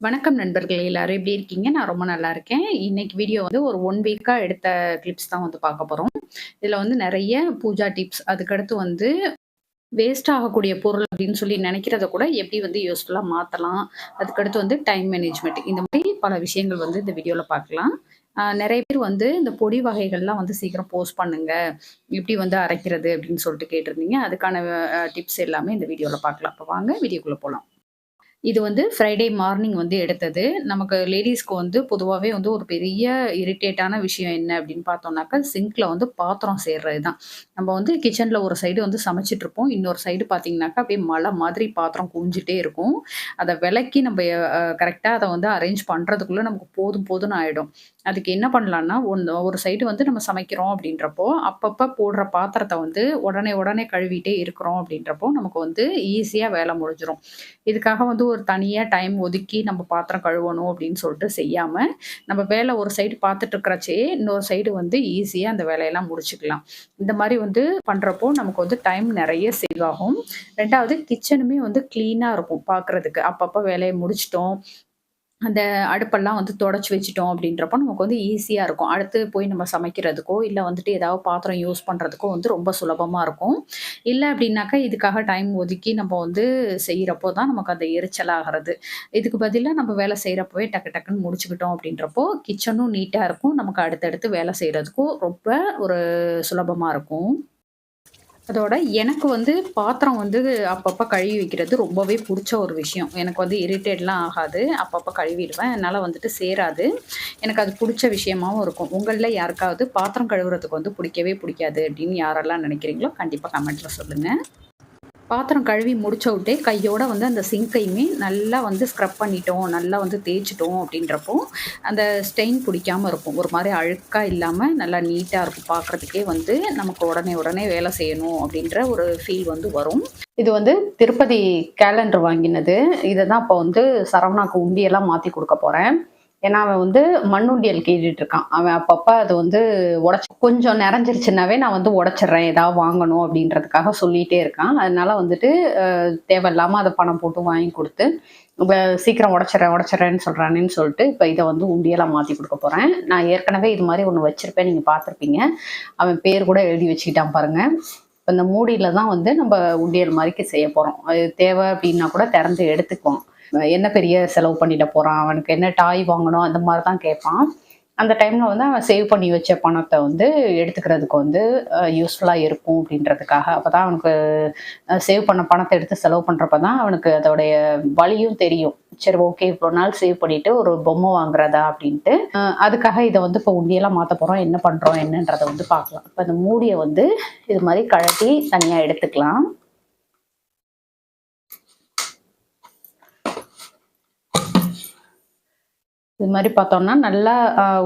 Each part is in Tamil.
வணக்கம் நண்பர்களே! எல்லாரும் எப்படி இருக்கீங்க? நான் ரொம்ப நல்லா இருக்கேன். இன்னைக்கு வீடியோ வந்து ஒரு 1 வீக்கா எடுத்த கிளிப்ஸ் தான் வந்து பார்க்க போறோம். இதுல வந்து நெறைய பூஜா டிப்ஸ், அதுக்கடுத்து வந்து வேஸ்ட் ஆகக்கூடிய பொருள் அப்படின்னு சொல்லி நெனைக்கிறத கூட எப்படி வந்து யூஸ்ஃபுல்லா மாத்தலாம். அதுக்கடுத்து வந்து டைம் மேனேஜ்மென்ட் இந்த மாரி பல விஷயங்கள் வந்து இந்த வீடியோல பார்க்கலாம். நெறைய பேர் வந்து இந்த பொடி வகைகள்லாம் வந்து சீக்கிரம் போஸ்ட் பண்ணுங்க. எப்படி வந்து அரைக்கிறது அப்படின்னு சொல்லிட்டு கேட்டிருந்தீங்க. அதுக்கான டிப்ஸ் எல்லாமே இந்த வீடியோல பார்க்கலாம். அப்ப வாங்க வீடியோக்குள்ள போலாம். இது வந்து ஃப்ரைடே மார்னிங் வந்து எடுத்தது. நமக்கு லேடீஸ்க்கு வந்து பொதுவாவே வந்து ஒரு பெரிய இரிட்டேட்டான விஷயம் என்ன அப்படின்னு பார்த்தோம்னாக்கா, சிங்க்ல வந்து பாத்திரம் சேர்றது தான். நம்ம வந்து கிச்சன்ல ஒரு சைடு வந்து சமைச்சுட்ருப்போம். இன்னொரு சைடு பார்த்தீங்கன்னாக்கா, அப்படியே மலை மாதிரி பாத்திரம் குவிஞ்சுட்டே இருக்கும். அத வெளக்கி நம்ப கரெக்ட்டா அத வந்து அரேஞ்ச் பண்றதுக்குள்ள நமக்கு போதும் போதும்ன்னு ஆயிடும். அதுக்கு என்ன பண்ணலான்னா, ஒரு சைடு வந்து நம்ம சமைக்கிறோம் அப்படின்றப்போ, அப்பப்ப போடுற பாத்திரத்த வந்து உடனே உடனே கழுவிட்டே இருக்கிறோம் அப்படின்றப்போ, நமக்கு வந்து ஈஸியா வேல முடிஞ்சிரும். இதுக்காக வந்து ஒரு தனியா டைம் ஒதுக்கி நம்ம பாத்திரம் கழுவணும் அப்படின்னு சொல்லிட்டு செய்யாம, நம்ம வேலை ஒரு சைடு பார்த்துட்டு இருக்கிறச்சே, இன்னொரு சைடு வந்து ஈஸியா அந்த வேலையெல்லாம் முடிச்சுக்கலாம். இந்த மாரி வந்து பண்றப்போ நமக்கு வந்து டைம் நெறைய சேவ் ஆகும். 2வது கிச்சனுமே வந்து கிளீனா இருக்கும் பார்க்கறதுக்கு. அப்பப்ப வேலைய முடிச்சுட்டோம். அந்த அடுப்பெல்லாம் வந்து தொடச்சு வச்சுட்டோம் அப்படின்றப்போ, நமக்கு வந்து ஈஸியா இருக்கும். அடுத்து போய் நம்ம சமைக்கிறதுக்கோ, இல்ல வந்துட்டு ஏதாவது பாத்திரம் யூஸ் பண்றதுக்கோ வந்து ரொம்ப சுலபமா இருக்கும். இல்ல அப்படின்னாக்கா, இதுக்காக டைம் ஒதுக்கி நம்ம வந்து செய்றப்போ தான் நமக்கு அந்த எரிச்சல் ஆகுறது. இதுக்கு பதிலா நம்ம வேலை செய்றப்பவே டக்கு டக்குன்னு முடிச்சுக்கிட்டோம் அப்படின்றப்போ, கிச்சனும் நீட்டா இருக்கும். நமக்கு அடுத்தடுத்து வேலை செய்றதுக்கும் ரொம்ப ஒரு சுலபமா இருக்கும். அதோட எனக்கு வந்து பாத்திரம் வந்து அப்பப்ப கழுவி வைக்கிறது ரொம்பவே புடிச்ச ஒரு விஷயம். எனக்கு வந்து இரிட்டேட்லாம் ஆகாது. அப்பப்ப கழுவிடுவேன். அதனால வந்துட்டு சேராது. எனக்கு அது புடிச்ச விஷயமாவும் இருக்கும். உங்கள்ல யாருக்காவது பாத்திரம் கழுவுறதுக்கு வந்து புடிக்கவே புடிக்காது அப்படின்னு யாரெல்லாம் நினைக்கிறீங்களோ, கண்டிப்பா கமெண்ட்ல சொல்லுங்க. பாத்திரம் கழுவி முடிச்சவுட்டே கையோட வந்து அந்த சிங்கையுமே நல்லா வந்து ஸ்க்ரப் பண்ணிட்டோம், நல்லா வந்து தேய்ச்சுட்டோம் அப்படின்றப்போ, அந்த ஸ்டெயின் பிடிக்காம இருக்கும். ஒரு மாரி அழுக்கா இல்லாம நல்லா நீட்டா இருக்கும். பார்க்கறதுக்கே வந்து நமக்கு உடனே உடனே வேலை செய்யணும் அப்படின்ற ஒரு ஃபீல் வந்து வரும். இது வந்து திருப்பதி கேலண்டர் வாங்கினது. இத தான் இப்போ வந்து சரவணாக்கு உண்டியலா மாத்தி குடுக்க போறேன். ஏன்னா, அவன் வந்து மண்ணுண்டியல் கேட்டுட்டு இருக்கான். அவன் அப்பப்ப அது வந்து கொஞ்சம் நெறஞ்சிருச்சுன்னாவே நான் வந்து உடைச்சிடுறேன். ஏதாவது வாங்கணும் அப்படின்றதுக்காக சொல்லிட்டே இருக்கான். அதனால வந்துட்டு தேவையில்லாம அத பணம் போட்டு வாங்கி குடுத்து, இப்ப சீக்கிரம் உடைச்சிடுறேன், உடைச்சிடுறேன்னு சொல்றானேன்னு சொல்லிட்டு, இப்ப இத வந்து உண்டியலா மாத்தி குடுக்க போறேன். நான் ஏற்கனவே இது மாரி ஒண்ணு வச்சிருப்பேன். நீங்க பார்த்துருப்பீங்க. அவன் பேர் கூட எழுதி வச்சுக்கிட்டான் பாருங்க. இப்ப இந்த மூடியில தான் வந்து நம்ப உண்டியல் மாரிக்கு செய்ய போறோம். அது தேவை அப்படின்னா கூட திறந்து எடுத்துக்குவான். என்ன பெரிய செலவு பண்ணிட போறான்? அவனுக்கு என்ன டாய் வாங்கணும்? அந்த மாரி தான் கேட்பான். அந்த டைம்ல வந்து அவன் சேவ் பண்ணி வச்ச பணத்த வந்து எடுத்துக்கிறதுக்கு வந்து யூஸ்ஃபுல்லா இருக்கும் அப்படின்றதுக்காக. அப்பதான் அவனுக்கு சேவ் பண்ண பணத்த எடுத்து செலவு பண்றப்ப தான் அவனுக்கு அதோடைய வலியும் தெரியும். சரி ஓகே இவ்வளோ நாள் சேவ் பண்ணிட்டு ஒரு பொம்மை வாங்குறதா அப்படின்ட்டு. அதுக்காக இத வந்து இப்போ உண்டியலா மாத்த போறோம். என்ன பண்றோம் என்னன்றத வந்து பார்க்கலாம். இப்ப இந்த மூடிய வந்து இது மாரி கழட்டி தனியா எடுத்துக்கலாம். இது மாரி பார்த்தோம்னா, நல்லா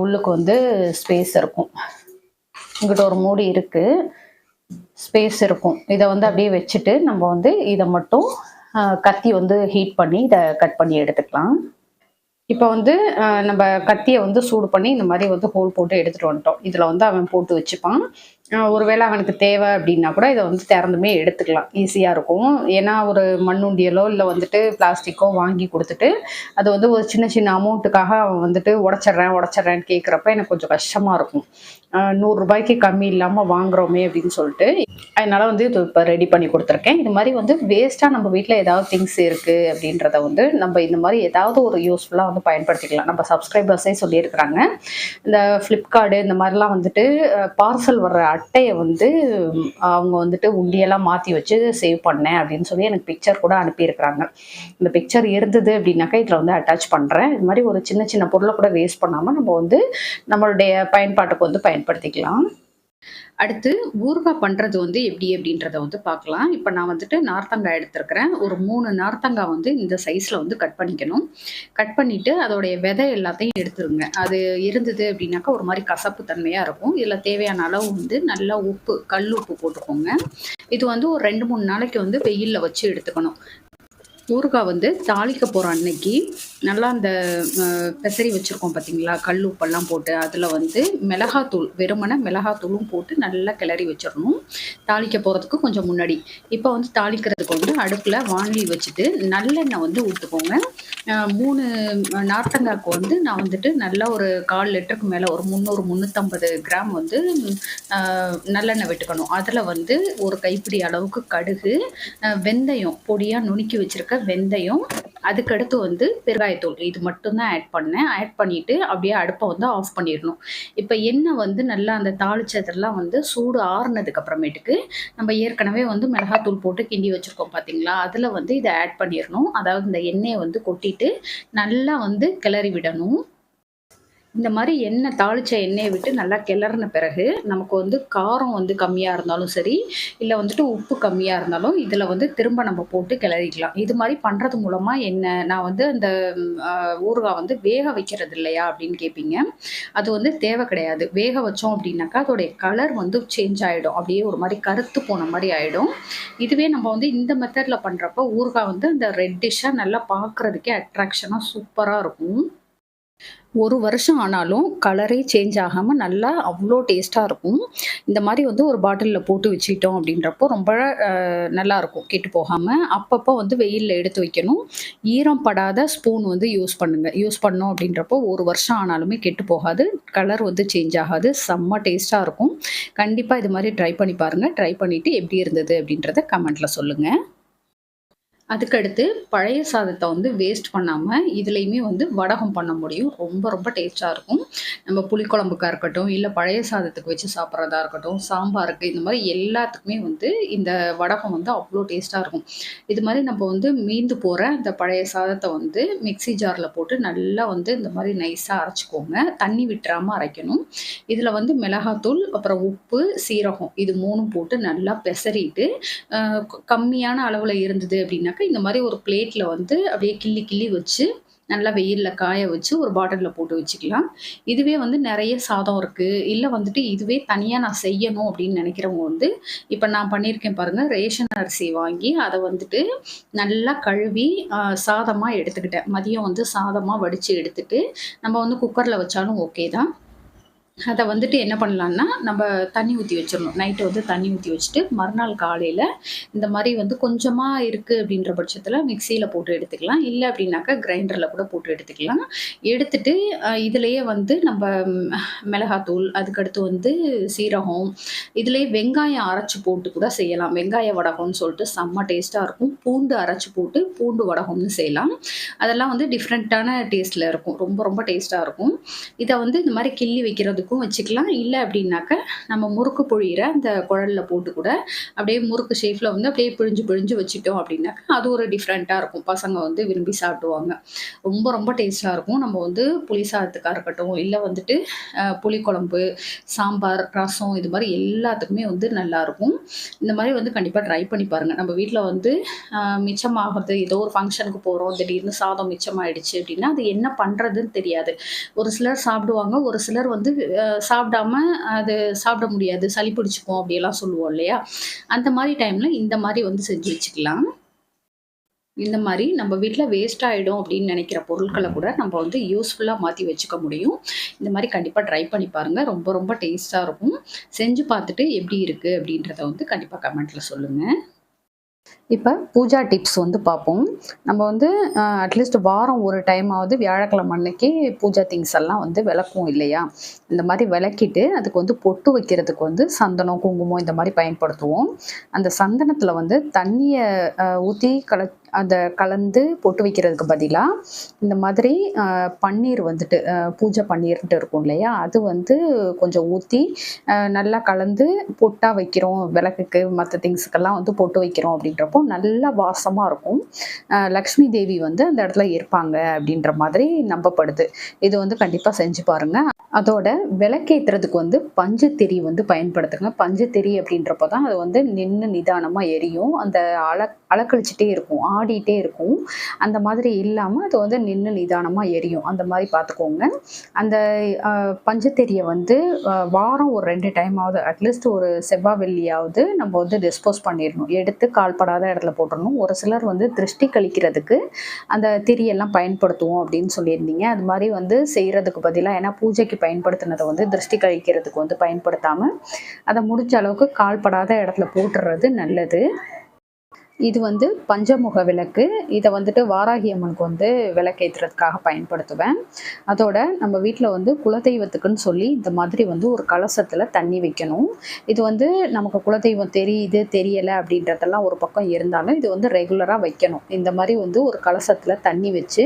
உள்ளுக்கு வந்து ஸ்பேஸ் இருக்கும். இங்கிட்டு ஒரு மூடி இருக்கு. ஸ்பேஸ் இருக்கும். இத வந்து அப்படியே வச்சுட்டு, நம்ம வந்து இத மட்டும் கத்தி வந்து ஹீட் பண்ணி, இத கட் பண்ணி எடுத்துக்கலாம். இப்ப வந்து நம்ப கத்திய வந்து சூடு பண்ணி, இந்த மாரி வந்து ஹோல் போட்டு எடுத்துட்டு வந்துட்டோம். இதுல வந்து அவன் போட்டு வச்சுப்பான். ஒருவேள அவனுக்கு தேவை அப்டின்னா கூட இத வந்து திறந்துமே எடுத்துக்கலாம். ஈஸியா இருக்கும். ஏன்னா, ஒரு மண்ணுண்டியலோ, இல்ல வந்துட்டு பிளாஸ்டிக்கோ வாங்கி குடுத்துட்டு, அது வந்து ஒரு சின்ன சின்ன அமௌண்ட்டுக்காக அவன் வந்துட்டு உடைச்சிடுறேன், உடைச்சிடுறேன்னு கேட்கிறப்ப எனக்கு கொஞ்சம் கஷ்டமா இருக்கும். ரூ. 100 கம்மி இல்லாம வாங்குறோமே அப்டின்னு சொல்ட்டு, அதனால வந்து இது இப்ப ரெடி பண்ணி குடுத்துருக்கேன். இது மாரி வந்து வேஸ்ட்டா நம்ம வீட்ல ஏதாவது திங்ஸ் இருக்கு அப்டின்றத வந்து, நம்ம இந்த மாரி ஏதாவது ஒரு யூஸ்ஃபுல்லா வந்து பயன்படுத்திக்கலாம். நம்ம சப்ஸ்கிரைபர்ஸே சொல்லியிருக்கிறாங்க. இந்த Flipkart இந்த மாரிலாம் வந்துட்டு பார்சல் வர்ற அட்டைய வந்து அவங்க வந்துட்டு உண்டியலா மாத்தி வச்சு சேவ் பண்ணேன் அப்படின்னு சொல்லி எனக்கு பிக்சர் கூட அனுப்பியிருக்கிறாங்க. இந்த பிக்சர் இருந்தது அப்படின்னாக்கா இதில வந்து அட்டாச் பண்றேன். இது மாரி ஒரு சின்ன சின்ன பொருள கூட வேஸ்ட் பண்ணாம நம்ம வந்து நம்மளுடைய பயன்பாட்டுக்கு வந்து பயன்படுத்திக்கலாம். அடுத்து ஊறுகாய் பண்றது வந்து எப்படி அப்படின்றத வந்து பார்க்கலாம். இப்ப நான் வந்துட்டு நார்த்தங்காய் எடுத்திருக்கிறேன். ஒரு 3 நார்த்தங்காய் வந்து இந்த சைஸ்ல வந்து கட் பண்ணிக்கணும். கட் பண்ணிட்டு அதோடைய விதை எல்லாத்தையும் எடுத்துருங்க. அது இருந்தது அப்படின்னாக்கா ஒரு மாரி கசப்பு தன்மையா இருக்கும். இதுல தேவையான அளவு வந்து நல்லா உப்பு, கல் உப்பு போட்டுக்கோங்க. இது வந்து ஒரு 2, 3 நாளைக்கு வந்து வெயில்ல வச்சு எடுத்துக்கணும். ஊறுகாய் வந்து தாளிக்க போகிற அன்னைக்கு நல்லா அந்த பெசரி வச்சுருக்கோம் பார்த்தீங்களா, கல் உப்பெல்லாம் போட்டு அதில் வந்து மிளகாத்தூள், வெறுமனே மிளகாத்தூளும் போட்டு நல்லா கிளறி வச்சிடணும் தாளிக்க போகிறதுக்கு கொஞ்சம் முன்னாடி. இப்போ வந்து தாளிக்கிறதுக்கு வந்து அடுப்பில் வாணலி வச்சுட்டு நல்லெண்ணெய் வந்து ஊற்றுக்கோங்க. 3 நார்த்தங்காய்க்கு வந்து நான் வந்துட்டு நல்லா ஒரு 1/4 லிட்டருக்கு மேலே ஒரு 300 350 கிராம் வந்து நல்லெண்ணெய் விட்டுக்கணும். அதில் வந்து ஒரு கைப்பிடி அளவுக்கு கடுகு, வெந்தயம் பொடியாக நுணுக்கி வச்சுருக்க வெந்தயம், அதுக்கடுத்து வந்து பெருங்காயத்தூள் இது மட்டும் தான் ஆட் பண்ணேன். ஆட் பண்ணிவிட்டு அப்படியே அடுப்பை வந்து ஆஃப் பண்ணிடணும். இப்போ எண்ணெய் வந்து நல்லா அந்த தாளிச்சதெல்லாம் வந்து சூடு ஆறுனதுக்கு அப்புறமேட்டுக்கு நம்ம ஏற்கனவே வந்து மிளகாத்தூள் போட்டு கிண்டி வச்சுருக்கோம் பார்த்தீங்களா, அதில் வந்து இதை ஆட் பண்ணிடணும். அதாவது இந்த எண்ணெயை வந்து கொட்டிட்டு நல்லா வந்து கிளறி விடணும். இந்த மாதிரி எண்ணெய் தாளித்த எண்ணெயை விட்டு நல்லா கிளறின பிறகு நமக்கு வந்து காரம் வந்து கம்மியாக இருந்தாலும் சரி, இல்லை வந்துட்டு உப்பு கம்மியாக இருந்தாலும் இதில் வந்து திரும்ப நம்ம போட்டு கிளறிக்கலாம். இது மாதிரி பண்ணுறது மூலமாக என்ன, நான் வந்து அந்த ஊறுகாய் வந்து வேக வைக்கிறது இல்லையா அப்படின்னு கேட்பீங்க. அது வந்து தேவை கிடையாது. வேக வச்சோம் அப்படின்னாக்கா அதோடைய கலர் வந்து சேஞ்ச் ஆகிடும். அப்படியே ஒரு மாதிரி கருத்து போன மாதிரி ஆகிடும். இதுவே நம்ம வந்து இந்த மெத்தடில் பண்ணுறப்ப ஊறுகாய் வந்து அந்த ரெட்டிஷாக நல்லா பார்க்குறதுக்கே அட்ராக்ஷனாக சூப்பராக இருக்கும். 1 வருஷம் ஆனாலும் கலரே சேஞ்ச் ஆகாம நல்லா அவ்ளோ டேஸ்ட்டா இருக்கும். இந்த மாரி வந்து ஒரு பாட்டில்ல போட்டு வச்சுக்கிட்டோம் அப்படின்றப்போ ரொம்ப நல்லாயிருக்கும் கெட்டு போகாம. அப்பப்போ வந்து வெயில்ல எடுத்து வைக்கணும். ஈரம் படாத ஸ்பூன் வந்து யூஸ் பண்ணுங்க. யூஸ் பண்ணோம் அப்படின்றப்போ 1 வருஷம் ஆனாலுமே கெட்டு போகாது. கலர் வந்து சேஞ்ச் ஆகாது. செம்ம டேஸ்ட்டா இருக்கும். கண்டிப்பா இது மாரி ட்ரை பண்ணி பாருங்க. ட்ரை பண்ணிட்டு எப்படி இருந்தது அப்படின்றத கமெண்ட்ல சொல்லுங்க. அதுக்கடுத்து பழைய சாதத்த வந்து வேஸ்ட் பண்ணாம, இதுலயுமே வந்து வடகம் பண்ண முடியும். ரொம்ப ரொம்ப டேஸ்ட்டா இருக்கும். நம்ம புளிக்குழம்புக்கா இருக்கட்டும், இல்ல பழைய சாதத்துக்கு வச்சு சாப்பிட்றதா இருக்கட்டும், சாம்பாருக்கு இந்த மாரி எல்லாத்துக்குமே வந்து இந்த வடகம் வந்து அவ்ளோ டேஸ்ட்டா இருக்கும். இது மாரி நம்ம வந்து மீந்து போற இந்த பழைய சாதத்த வந்து மிக்ஸி ஜார்ல போட்டு நல்லா வந்து இந்த மாரி நைஸா அரைச்சுக்கோங்க. தண்ணி விட்டுறாம அரைக்கணும். இதுல வந்து மிளகாத்தூள், அப்புறம் உப்பு, சீரகம் இது 3ம் போட்டு நல்லா பெசறிட்டு, அ கம்மியான அளவுல இருந்தது அப்படின்னாக்கா, இந்த மாரி ஒரு பிளேட்ல வந்து அப்படியே கிள்ளி கிள்ளி வச்சு, நல்லா வெயில்ல காய வச்சு ஒரு பாட்டில்ல போட்டு வச்சுக்கலாம். இதுவே வந்து நெறைய சாதம் இருக்கு, இல்ல வந்துட்டு இதுவே தனியா நான் செய்யணும் அப்படின்னு நெனைக்கிறவங்க வந்து, இப்ப நான் பண்ணியிருக்கேன் பாருங்க, ரேஷன் அரிசி வாங்கி அத வந்துட்டு நல்லா கழுவி சாதமா எடுத்துக்கிட்டேன். மதியம் வந்து சாதமா வடிச்சு எடுத்துட்டு, நம்ம வந்து குக்கர்ல வச்சாலும் ஓகே தான். அத வந்துட்டு என்ன பண்ணலான்னா, நம்ப தண்ணி ஊத்தி வச்சுரணும். நைட்டு வந்து தண்ணி ஊத்தி வச்சுட்டு, மறுநாள் காலையில இந்த மாரி வந்து கொஞ்சமா இருக்கு அப்படின்ற பட்சத்தில மிக்ஸியில போட்டு எடுத்துக்கலாம். இல்ல அப்படின்னாக்கா கிரைண்டர்ல கூட போட்டு எடுத்துக்கலாம். எடுத்துட்டு இதிலேயே வந்து நம்ப மிளகாத்தூள், அதுக்கடுத்து வந்து சீரகம், இதிலேயே வெங்காயம் அரைச்சு போட்டு கூட செய்யலாம். வெங்காய வடகம்னு சொல்லிட்டு செம்ம டேஸ்ட்டா இருக்கும். பூண்டு அரைச்சு போட்டு பூண்டு வடகம்னு செய்யலாம். அதெல்லாம் வந்து டிஃப்ரெண்ட்டான டேஸ்ட்ல இருக்கும். ரொம்ப ரொம்ப டேஸ்ட்டா இருக்கும். இத வந்து இந்த மாரி கிள்ளி வைக்கிறதுக்கும் வச்சுக்கலாம். இல்ல அப்படின்னாக்க, நம்ம முறுக்கு புழியிற அந்த குழல்ல போட்டு கூட அப்படியே முறுக்கு ஷேப்ல வந்து அப்படியே பிழிஞ்சு பிழிஞ்சு வச்சுட்டோம் அப்படின்னாக்க, அது ஒரு டிஃப்ரெண்ட்டா இருக்கும். பசங்க வந்து விரும்பி சாப்பிடுவாங்க. ரொம்ப ரொம்ப டேஸ்ட்டா இருக்கும். நம்ம வந்து புளி சாதத்துக்கா இருக்கட்டும், இல்ல வந்துட்டு புளிக்குழம்பு, சாம்பார், ரசம் இது மாரி எல்லாத்துக்குமே வந்து நல்லாருக்கும். இந்த மாரி வந்து கண்டிப்பா ட்ரை பண்ணி பாருங்க. நம்ம வீட்ல வந்து மிச்சமாகுறது, ஏதோ ஒரு ஃபங்ஷனுக்கு போறோம், திடீர்னு சாதம் மிச்சமாயிடுச்சு அப்படின்னா, அது என்ன பண்றதுன்னு தெரியாது. ஒரு சிலர் சாப்பிடுவாங்க, ஒரு சிலர் வந்து சாப்பிடாம அது சாப்பிட முடியாது, சளி பிடிச்சுக்கும் அப்படியெல்லாம் சொல்லுவோம் இல்லையா? அந்த மாரி டைம்ல இந்த மாரி வந்து செஞ்சு வச்சுக்கலாம். இந்த மாரி நம்ம வீட்ல வேஸ்ட் ஆயிடும் அப்படின்னு நெனைக்கிற பொருட்கள கூட நம்ம வந்து யூஸ்ஃபுல்லா மாத்தி வச்சுக்க முடியும். இந்த மாரி கண்டிப்பா ட்ரை பண்ணி பாருங்க. ரொம்ப ரொம்ப டேஸ்ட்டா இருக்கும். செஞ்சு பார்த்துட்டு எப்படி இருக்கு அப்படின்றத வந்து கண்டிப்பா கமெண்ட்ல சொல்லுங்க. இப்ப பூஜா டிப்ஸ் வந்து பார்ப்போம். நம்ம வந்து அட்லீஸ்ட் வாரம் ஒரு டைமாவது வியாழக்கிழமை அன்னைக்கு பூஜா திங்ஸ் எல்லாம் வந்து விளக்குவோம் இல்லையா? இந்த மாரி விளக்கிட்டு அதுக்கு வந்து பொட்டு வைக்கிறதுக்கு வந்து சந்தனம், குங்குமம் இந்த மாரி பயன்படுத்துவோம். அந்த சந்தனத்தில வந்து தண்ணிய ஊத்தி அத கலந்து பொட்டு வைக்கிறதுக்கு பதிலா, இந்த மாதிரி பன்னீர் வந்துட்டு பூஜை பன்னீர்ன்ட்டு இருக்கும் இல்லையா? அது வந்து கொஞ்சம் ஊத்தி நல்லா கலந்து பொட்டா வைக்கிறோம். விளக்குக்கு மத்த திங்ஸுக்கெல்லாம் வந்து பொட்டு வைக்கிறோம் அப்படின்றப்போ நல்லா வாசமா இருக்கும். லக்ஷ்மி தேவி வந்து அந்த இடத்துல இருப்பாங்க அப்படின்ற மாதிரி நம்பப்படுது. இது வந்து கண்டிப்பா செஞ்சு பாருங்க. அதோட விளக்கேத்துறதுக்கு வந்து பஞ்சுத்திரி வந்து பயன்படுத்துங்க. பஞ்சுத்திரி அப்படின்றப்போ தான் அது வந்து நின்னு நிதானமா எரியும். அந்த அலக்கழிச்சிட்டே இருக்கும், ஆடிட்டே இருக்கும். அந்த மாதிரி இல்லாமல் அது வந்து நின்று நிதானமாக எரியும். அந்த மாதிரி பார்த்துக்கோங்க. அந்த பஞ்சத்தெரியை வந்து வாரம் ஒரு 2 டைமாவது அட்லீஸ்ட் ஒரு செவ்வாய் வெள்ளியாவது நம்ம வந்து டிஸ்போஸ் பண்ணிடணும். எடுத்து கால்படாத இடத்துல போட்டுடணும். ஒரு சிலர் வந்து திருஷ்டி கழிக்கிறதுக்கு அந்த திரியெல்லாம் பயன்படுத்துவோம் அப்படின்னு சொல்லியிருந்தீங்க. அது மாதிரி வந்து செய்கிறதுக்கு பதிலாக, ஏன்னா பூஜைக்கு பயன்படுத்தினதை வந்து திருஷ்டி கழிக்கிறதுக்கு வந்து பயன்படுத்தாமல் அதை முடிஞ்ச அளவுக்கு கால்படாத இடத்துல போட்டுடுறது நல்லது. இது வந்து பஞ்சமுக விளக்கு. இதை வந்துட்டு வாராகி அம்மனுக்கு வந்து விளக்கேற்றுறதுக்காக பயன்படுத்துவேன். அதோட நம்ம வீட்டில் வந்து குலதெய்வத்துக்குன்னு சொல்லி இந்த மாதிரி வந்து ஒரு கலசத்தில் தண்ணி வைக்கணும். இது வந்து நமக்கு குலதெய்வம் தெரியுது தெரியலை அப்படின்றதெல்லாம் ஒரு பக்கம் இருந்தாலும் இது வந்து ரெகுலராக வைக்கணும். இந்த மாதிரி வந்து ஒரு கலசத்தில் தண்ணி வச்சு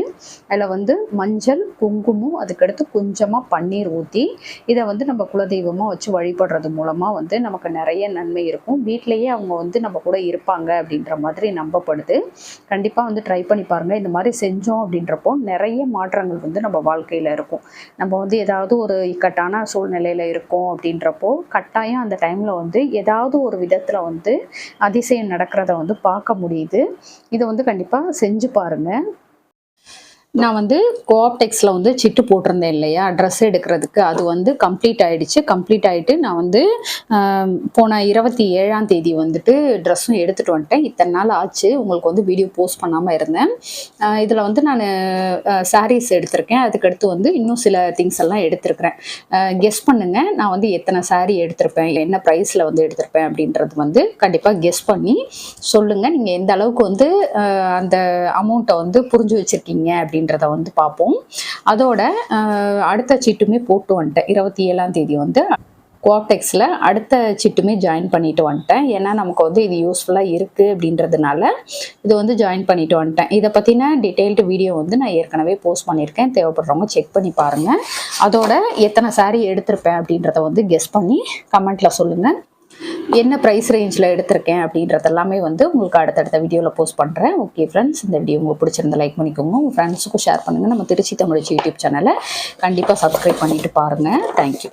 அதில் வந்து மஞ்சள், குங்குமம், அதுக்கடுத்து கொஞ்சமாக பன்னீர் ஊற்றி இதை வந்து நம்ம குலதெய்வமாக வச்சு வழிபடுறது மூலமாக வந்து நமக்கு நிறைய நன்மை இருக்கும். வீட்டிலையே அவங்க வந்து நம்ம கூட இருப்பாங்க அப்படின்ற மாதிரி நம்பப்படுது. கண்டிப்பாக வந்து ட்ரை பண்ணி பாருங்கள். இந்த மாதிரி செஞ்சோம் அப்படின்றப்போ நிறைய மாற்றங்கள் வந்து நம்ம வாழ்க்கையில் இருக்கும். நம்ம வந்து ஏதாவது ஒரு இக்கட்டான சூழ்நிலையில் இருக்கோம் அப்படின்றப்போ கட்டாயம் அந்த டைமில் வந்து ஏதாவது ஒரு விதத்தில் வந்து அதிசயம் நடக்கிறத வந்து பார்க்க முடியுது. இதை வந்து கண்டிப்பாக செஞ்சு பாருங்கள். நான் வந்து கோஆப்டெக்ஸில் வந்து சிட்டு போட்டிருந்தேன் இல்லையா, ட்ரெஸ் எடுக்கிறதுக்கு. அது வந்து கம்ப்ளீட் ஆகிடுச்சு. கம்ப்ளீட் ஆகிட்டு நான் வந்து போன 27ஆம் தேதி வந்துட்டு ட்ரெஸ்ஸும் எடுத்துகிட்டு வந்துட்டேன். இத்தனை நாள் ஆச்சு உங்களுக்கு வந்து வீடியோ போஸ்ட் பண்ணாமல் இருந்தேன். இதில் வந்து நான் சாரீஸ் எடுத்திருக்கேன். அதுக்கடுத்து வந்து இன்னும் சில திங்ஸ் எல்லாம் எடுத்திருக்கிறேன். கெஸ் பண்ணுங்கள் நான் வந்து எத்தனை சாரீ எடுத்திருப்பேன், என்ன ப்ரைஸில் வந்து எடுத்திருப்பேன் அப்படின்றது வந்து கண்டிப்பாக கெஸ் பண்ணி சொல்லுங்கள். நீங்கள் எந்த அளவுக்கு வந்து அந்த அமௌண்ட்டை வந்து புரிஞ்சு வச்சுருக்கீங்க அப்படின்றத வந்து பார்ப்போம். அதோட அடுத்த சீட்டுமே போட்டு வந்துட்டேன். 27ஆம் தேதி வந்து கோஆப்டெக்ஸில் அடுத்த சிட்டுமே ஜாயின் பண்ணிட்டு வந்துட்டேன். ஏன்னா நமக்கு வந்து இது யூஸ்ஃபுல்லாக இருக்குது அப்படின்றதுனால இது வந்து ஜாயின் பண்ணிட்டு வந்துட்டேன். இதை பற்றின டீட்டெயில்டு வீடியோ வந்து நான் ஏற்கனவே போஸ்ட் பண்ணியிருக்கேன். தேவைப்படுறவங்க செக் பண்ணி பாருங்கள். அதோட எத்தனை சாரீ எடுத்திருப்பேன் அப்படின்றத வந்து கெஸ் பண்ணி கமெண்ட்டில் சொல்லுங்கள். என்ன ப்ரைஸ் ரேஞ்சில் எடுத்திருக்கேன் அப்படின்றது எல்லாமே வந்து உங்களுக்கு அடுத்தடுத்த வீடியோவில் போஸ்ட் பண்ணுறேன். ஓகே ஃப்ரெண்ட்ஸ், இந்த வீடியோ உங்களுக்கு பிடிச்சிருந்த லைக் பண்ணிக்கோங்க. உங்கள் ஃப்ரெண்ட்ஸுக்கும் ஷேர் பண்ணுங்கள். நம்ம திருச்சி தமிழச்சி யூடியூப் சேனலை கண்டிப்பாக சப்ஸ்கிரைப் பண்ணிவிட்டு பாருங்கள். தேங்க்யூ.